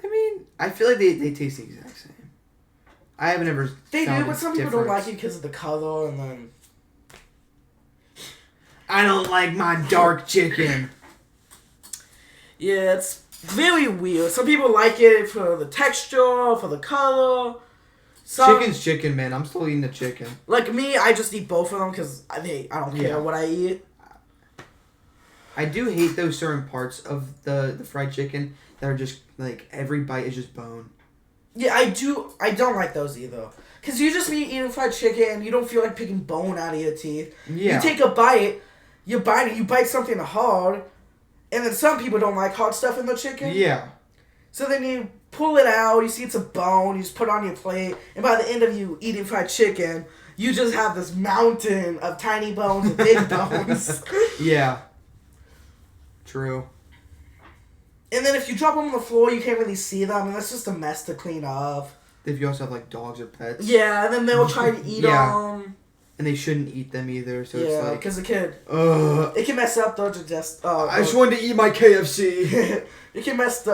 I mean, I feel like they taste the exact same. I haven't ever
They
found
do, but some people
difference.
don't like it because of the color and then...
I don't like my dark chicken.
Yeah, it's very weird. Some people like it for the texture, for the color.
Chicken's chicken, man. I'm still eating the chicken.
Like me, I just eat both of them because I don't care what I eat.
I do hate those certain parts of the fried chicken that are just, like, every bite is just bone.
Yeah, I do. I don't like those either. Because you just be eating fried chicken and you don't feel like picking bone out of your teeth.
Yeah.
You take a bite, you bite something hard, and then some people don't like hard stuff in the chicken.
Yeah.
So then you pull it out, you see it's a bone, you just put it on your plate, and by the end of you eating fried chicken, you just have this mountain of tiny bones and big bones.
Yeah. True.
And then if you drop them on the floor, you can't really see them, and that's just a mess to clean up.
If you also have, like, dogs or pets.
Yeah, and then they'll try to eat them.
And they shouldn't eat them either, so it's like...
because it can mess up the
I just wanted to eat my KFC.
It can mess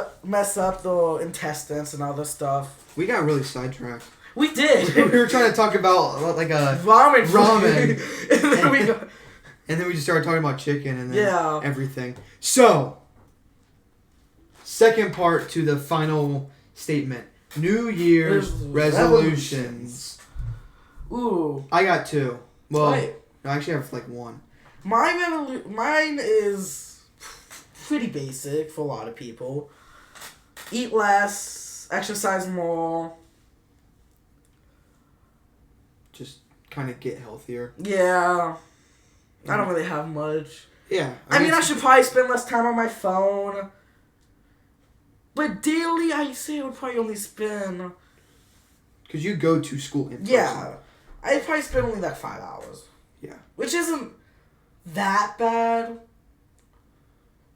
up the intestines and other stuff.
We got really sidetracked.
We did.
We were trying to talk about, like, a...
Ramen.
And then we just started talking about chicken and then everything. So, second part to the final statement. New Year's resolutions.
Ooh.
I got 2. Well,
Right.
no, I actually have like 1.
Mine is pretty basic for a lot of people. Eat less, exercise more.
Just kind of get healthier.
Yeah. I don't really have much.
Yeah.
I mean, I should probably spend less time on my phone. But daily, I say I would probably only spend...
Because you go to school in person.
Yeah. I'd probably spend only like 5 hours.
Yeah.
Which isn't that bad.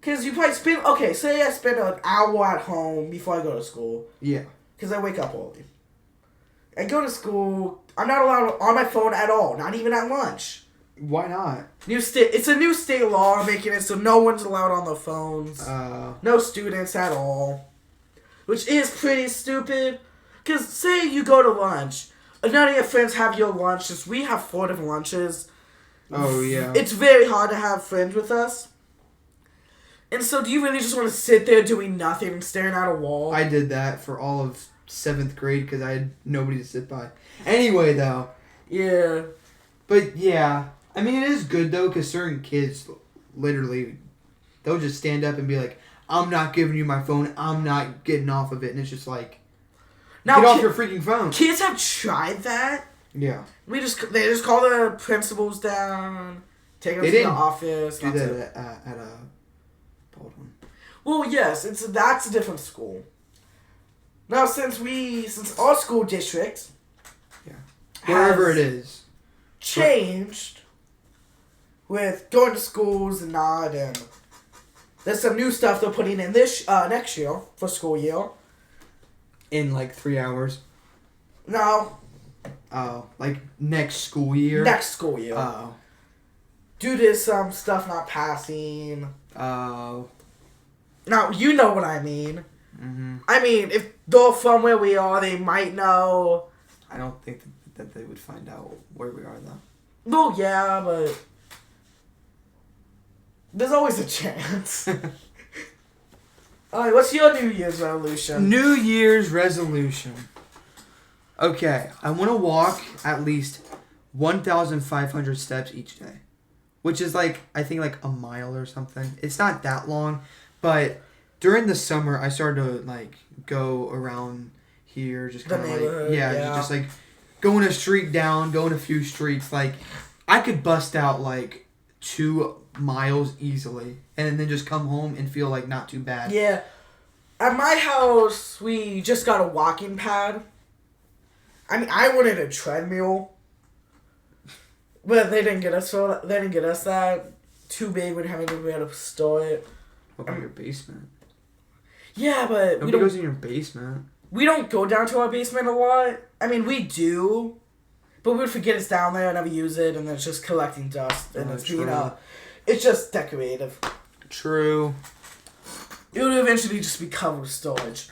Because you probably spend... Okay, say I spend an hour at home before I go to school.
Yeah.
Because I wake up early. I go to school. I'm not allowed on my phone at all. Not even at lunch.
Why not?
It's a new state law making it so no one's allowed on their phones. No students at all. Which is pretty stupid. Because say you go to lunch. None of your friends have your lunches. We have 4 different lunches.
Oh, yeah.
It's very hard to have friends with us. And so do you really just want to sit there doing nothing and staring at a wall?
I did that for all of 7th grade because I had nobody to sit by. Anyway, though.
Yeah.
But, yeah. I mean, it is good, though, because certain kids, literally, they'll just stand up and be like, I'm not giving you my phone. I'm not getting off of it. And it's just like, get off your freaking phone.
Kids have tried that.
Yeah.
They just call the principals down. Take them
They
to the
didn't
office.
do that at a Baldwin.
Well, yes, that's a different school. Now, since our school district,
wherever it is,
changed with going to schools and not, and there's some new stuff they're putting in this next year for school year.
In like 3 hours.
No.
Oh, like next school year.
Next school year.
Oh.
Due to some stuff not passing.
Oh.
Now, you know what I mean.
Mm-hmm.
I mean, if they're from where we are, they might know.
I don't think that they would find out where we are, though.
No, yeah, but there's always a chance. Alright, what's your New Year's resolution?
New Year's resolution. Okay, I want to walk at least 1,500 steps each day. Which is like, I think like a mile or something. It's not that long, but during the summer, I started to like go around here, just kind of like, just like going a street down, going a few streets. Like, I could bust out like 2 miles easily, and then just come home and feel like not too bad.
Yeah. At my house, we just got a walking pad. I mean, I wanted a treadmill, but they didn't get us that. Too big, we'd have to be able to store it.
What about your basement?
Yeah, but
Nobody goes in your basement.
We don't go down to our basement a lot. I mean, we do, but we would forget it's down there and never use it, and then it's just collecting dust, and it's just decorative.
True.
It would eventually just be covered with storage.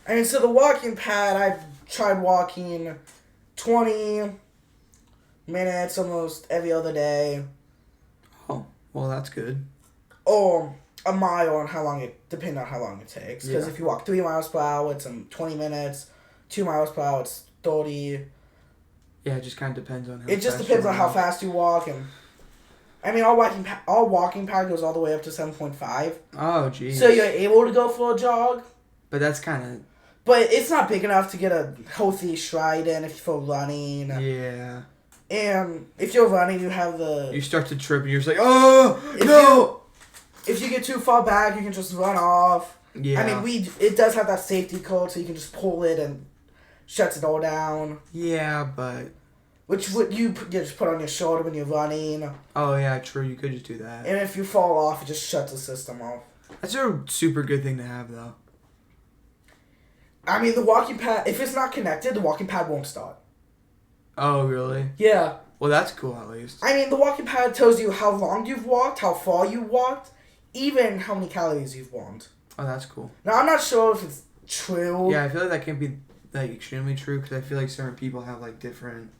I mean, so the walking pad, I've tried walking 20 minutes almost every other day.
Oh, well, that's good.
Or a mile depending on how long it takes. Because if you walk 3 miles per hour, it's in 20 minutes. 2 miles per hour, it's 30.
Yeah, it just kind of depends on how
It just depends on how fast you walk. And I mean, our walking pad goes all the way up to 7.5.
Oh, geez.
So you're able to go for a jog.
But that's kind of...
But it's not big enough to get a healthy stride in if you feel running.
Yeah.
And if you're running, you have the...
You start to trip and you're just like, oh, no!
If you get too far back, you can just run off.
Yeah.
I mean, it does have that safety code, so you can just pull it and shuts it all down.
Yeah, but...
Which would you just put on your shoulder when you're running.
Oh, yeah, true. You could just do that.
And if you fall off, it just shuts the system off.
That's a super good thing to have, though.
I mean, the walking pad, if it's not connected, the walking pad won't start.
Oh, really?
Yeah.
Well, that's cool, at least.
I mean, the walking pad tells you how long you've walked, how far you walked, even how many calories you've burned.
Oh, that's cool.
Now, I'm not sure if it's true.
Yeah, I feel like that can't be, like, extremely true, because I feel like certain people have, like, different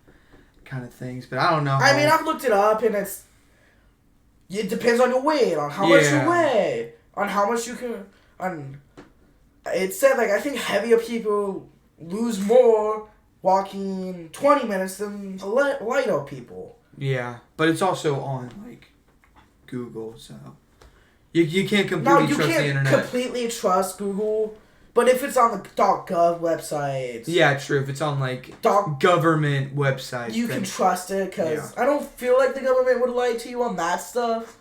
kind of things, but I don't know.
I mean, I've looked it up, and it depends on your weight, on how much you weigh, on how much you can, it said, like, I think heavier people lose more walking 20 minutes than lighter people.
Yeah, but it's also on, like, Google, so... You can't completely trust the internet.
No, you can't completely trust Google, but if it's on the .gov website...
Yeah, true. If it's on, like, government websites...
You can trust it, because I don't feel like the government would lie to you on that stuff.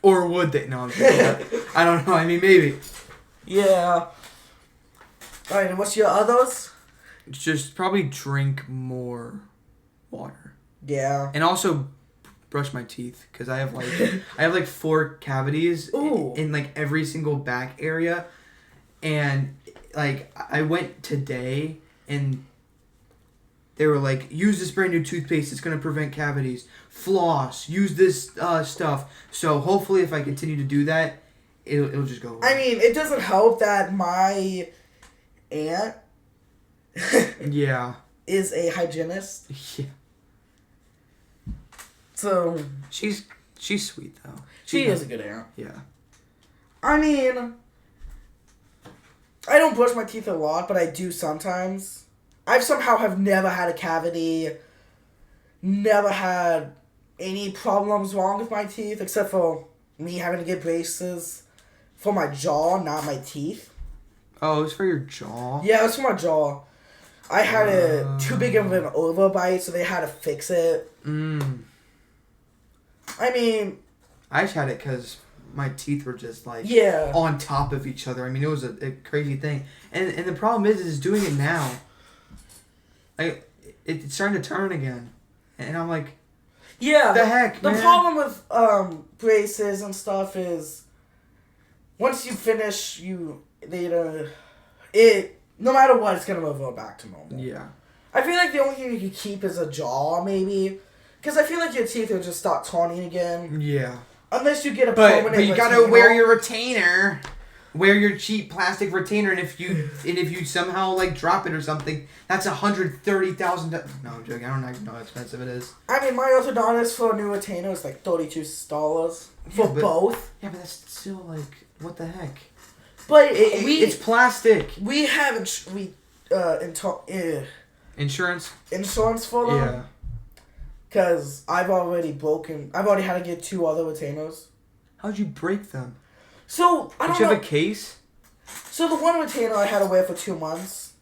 Or would they? No, I'm kidding. I don't know. I mean, maybe.
Yeah. Alright, and what's your others?
Just probably drink more water.
Yeah.
And also brush my teeth, because I have like 4 cavities in like every single back area, and like I went today and they were like, use this brand new toothpaste, it's gonna prevent cavities. Floss, use this stuff. So hopefully if I continue to do that, it'll just go away.
I mean, it doesn't help that my aunt is a hygienist.
Yeah.
So
she's sweet though.
She is a good aunt.
Yeah.
I mean, I don't brush my teeth a lot, but I do sometimes. I somehow have never had a cavity, never had any problems wrong with my teeth, except for me having to get braces for my jaw, not my teeth.
Oh, it was for your jaw?
Yeah, it was for my jaw. I had too big of an overbite, so they had to fix it. I mean...
I just had it because my teeth were just, like,
yeah.
on top of each other. I mean, it was a crazy thing. And the problem is doing it now. Like, it's starting to turn again. And I'm like,
yeah,
what the heck,
the
man?
problem with braces and stuff is once you finish, no matter what, it's going to revert back to normal.
Yeah.
I feel like the only thing you could keep is a jaw, maybe. Because I feel like your teeth will just start turning again.
Yeah.
Unless you get a permanent
But you
retainer.
gotta wear your retainer. Wear your cheap plastic retainer, and if you somehow like drop it or something, that's $130,000. No, I'm joking. I don't even know how expensive it is.
I mean, my orthodontist for a new retainer is like $32 for both.
Yeah, but that's still like, what the heck?
But
it's plastic.
We have
Insurance
for them.
Yeah.
Because I've already had to get 2 other retainers.
How'd you break them?
So, I don't know.
Did you have a case?
So, the one retainer I had to wear for 2 months.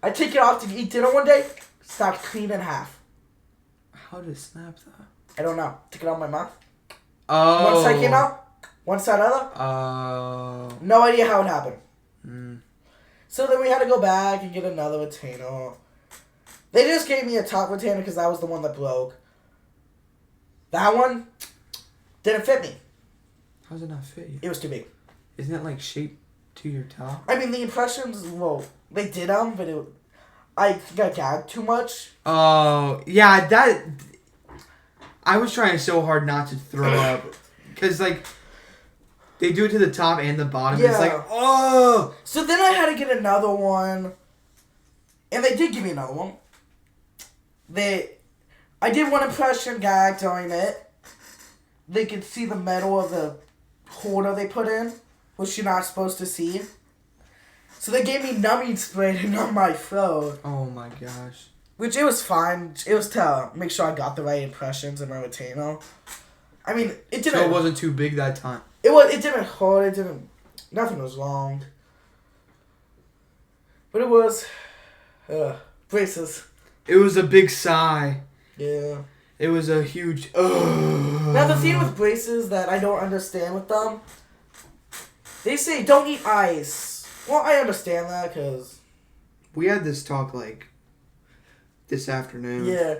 I take it off to eat dinner one day, stopped clean in half.
How did it snap though?
I don't know. Took it out of my mouth.
Oh.
One side came out, one side other.
Oh.
No idea how it happened.
Mm.
So then we had to go back and get another retainer. They just gave me a top retainer because that was the one that broke. That one didn't fit me.
How does it not fit you?
It was too big.
Isn't it like shaped to your top?
I mean, the impressions, well, they did them, but I think I gagged too much.
Oh, yeah, I was trying so hard not to throw up. Because, like, they do it to the top and the bottom. Yeah. It's like, oh!
So then I had to get another one. And they did give me another one. I did one impression gag during it. They could see the metal of the holder they put in, which you're not supposed to see. So they gave me numbing spray to numb my throat.
Oh my gosh. Which
it was fine. It was to make sure I got the right impressions in my retainer. I mean, it didn't.
So it wasn't too big that time.
It didn't hurt. Nothing was wrong. But it was braces.
It was a big sigh.
Yeah.
It was a huge.
Now the thing with braces that I don't understand with them, they say don't eat ice. Well, I understand that because
we had this talk like this afternoon.
Yeah.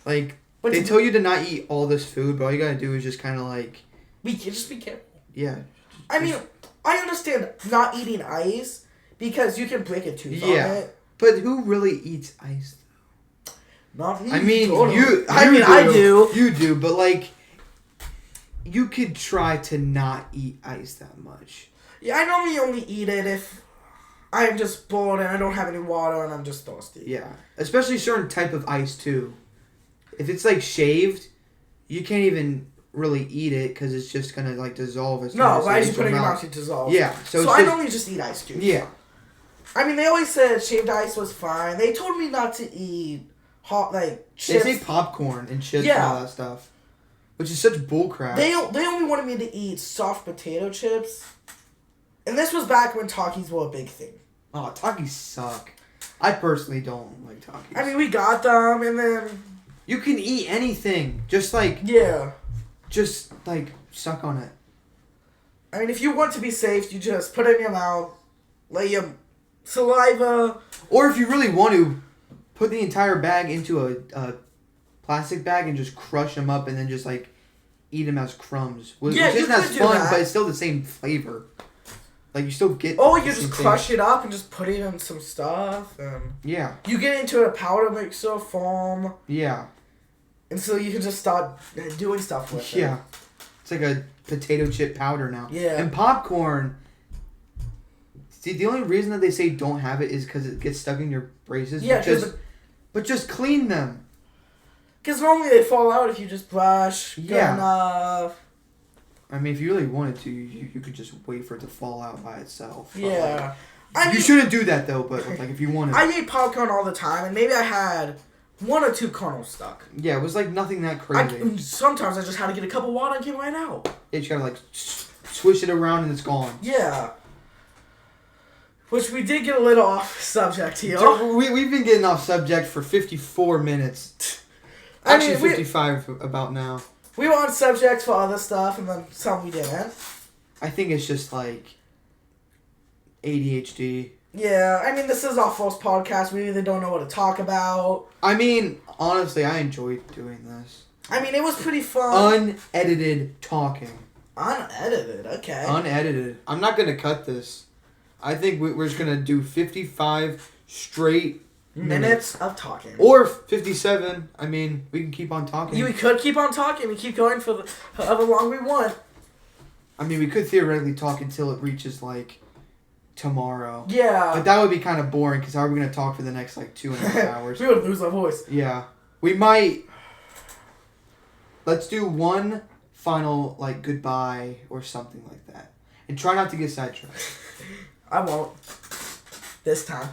Like they tell you to not eat all this food, but all you gotta do is just kind of like.
Just be careful.
Yeah.
I mean, I understand not eating ice because you can break a tooth on it.
But who really eats ice?
Not me.
I mean,
I do.
You do, but like, you could try to not eat ice that much.
Yeah, I normally only eat it if I'm just bored and I don't have any water and I'm just thirsty.
Yeah, especially certain type of ice too. If it's like shaved, you can't even really eat it because it's just gonna like dissolve.
No, but I just put it in your mouth to dissolve.
Yeah, so
I normally just eat ice cubes.
Yeah.
I mean, they always said shaved ice was fine. They told me not to eat hot chips.
They say popcorn and chips and all that stuff, which is such bullcrap.
They only wanted me to eat soft potato chips, and this was back when Takis were a big thing.
Oh, Takis suck. I personally don't like Takis.
I mean, we got them, and then
you can eat anything, just like just like suck on it.
I mean, if you want to be safe, you just put it in your mouth, lay your saliva,
or if you really want to. Put the entire bag into a plastic bag and just crush them up and then just like eat them as crumbs. Which isn't as fun, but it's still the same flavor. Like you still get.
Oh, you just crush it up and just put it in some stuff. And
yeah.
You get into a powder mixer foam.
Yeah.
And so you can just start doing stuff with it.
Yeah. It's like a potato chip powder now.
Yeah.
And popcorn. See, the only reason that they say don't have it is because it gets stuck in your braces.
Yeah,
but just clean them.
Because normally they fall out if you just brush good
Yeah.
enough.
I mean, if you really wanted to, you could just wait for it to fall out by itself.
Yeah.
You shouldn't do that, though, but like if you wanted.
I ate popcorn all the time, and maybe I had 1 or 2 kernels stuck.
Yeah, it was like nothing that crazy.
Sometimes I just had to get a cup of water and get right out.
Yeah, you gotta like swish it around and it's gone.
Yeah. Which we did get a little off subject here.
We've been getting off subject for 54 minutes. Actually, 55 about now.
We were on subjects for other stuff, and then some we didn't.
I think it's just like ADHD.
Yeah, I mean, this is our first podcast. We really don't know what to talk about.
I mean, honestly, I enjoyed doing this.
I mean, it was pretty fun.
Unedited talking.
Unedited, okay.
Unedited. I'm not going to cut this. I think we're just going to do 55 straight
minutes of talking.
Or 57. I mean, we can keep on talking.
We could keep on talking. We keep going for however long we want.
I mean, we could theoretically talk until it reaches, like, tomorrow.
Yeah.
But that would be kind of boring, because how are we going to talk for the next, like, 2.5 hours?
We would lose our voice.
Yeah. We might... Let's do one final, like, goodbye or something like that. And try not to get sidetracked.
I won't. This time.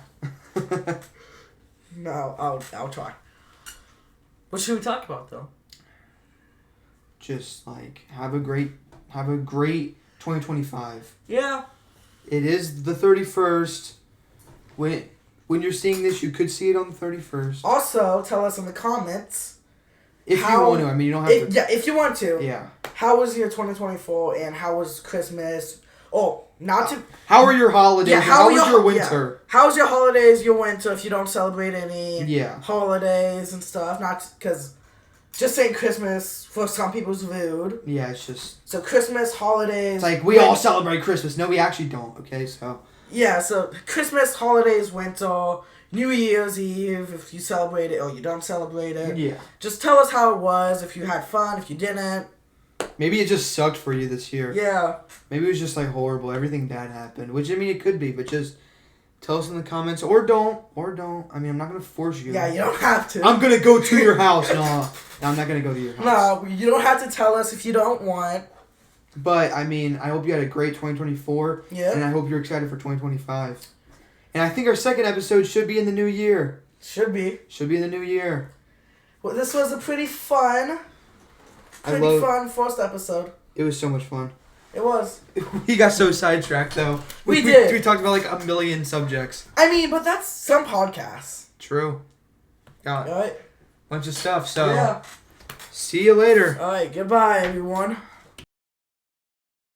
No, I'll try. What should we talk about, though?
Just, like, have a great 2025.
Yeah.
It is the 31st. When you're seeing this, you could see it on the 31st.
Also, tell us in the comments.
If you want to. I mean, you don't have to.
Yeah, if you want to.
Yeah.
How was your 2024 and how was Christmas? Oh, not to...
How are your holidays? Yeah, how was your winter?
Yeah. How's your holidays, your winter, if you don't celebrate any holidays and stuff? Not because... Just saying Christmas for some people's rude.
Yeah, it's just...
So Christmas, holidays...
It's like, we all celebrate Christmas. No, we actually don't, okay? So...
Yeah, so Christmas, holidays, winter, New Year's Eve, if you celebrate it or you don't celebrate it.
Yeah.
Just tell us how it was, if you had fun, if you didn't.
Maybe it just sucked for you this year.
Yeah.
Maybe it was just, like, horrible. Everything bad happened. Which, I mean, it could be, but just... Tell us in the comments, or don't. I mean, I'm not going to force you.
Yeah, you don't have to.
I'm going to go to your house. No, I'm not going to go to your house.
No, you don't have to tell us if you don't want.
But, I mean, I hope you had a great 2024.
Yeah.
And I hope you're excited for 2025. And I think our second episode should be in the new year.
Should be.
Should be in the new year.
Well, this was a pretty fun first episode.
It was so much fun.
It was.
We got so sidetracked, though.
We did.
We talked about, like, a million subjects.
I mean, but that's some podcasts.
True. Got
All right.
bunch of stuff, so...
Yeah.
See you later.
All right, goodbye, everyone.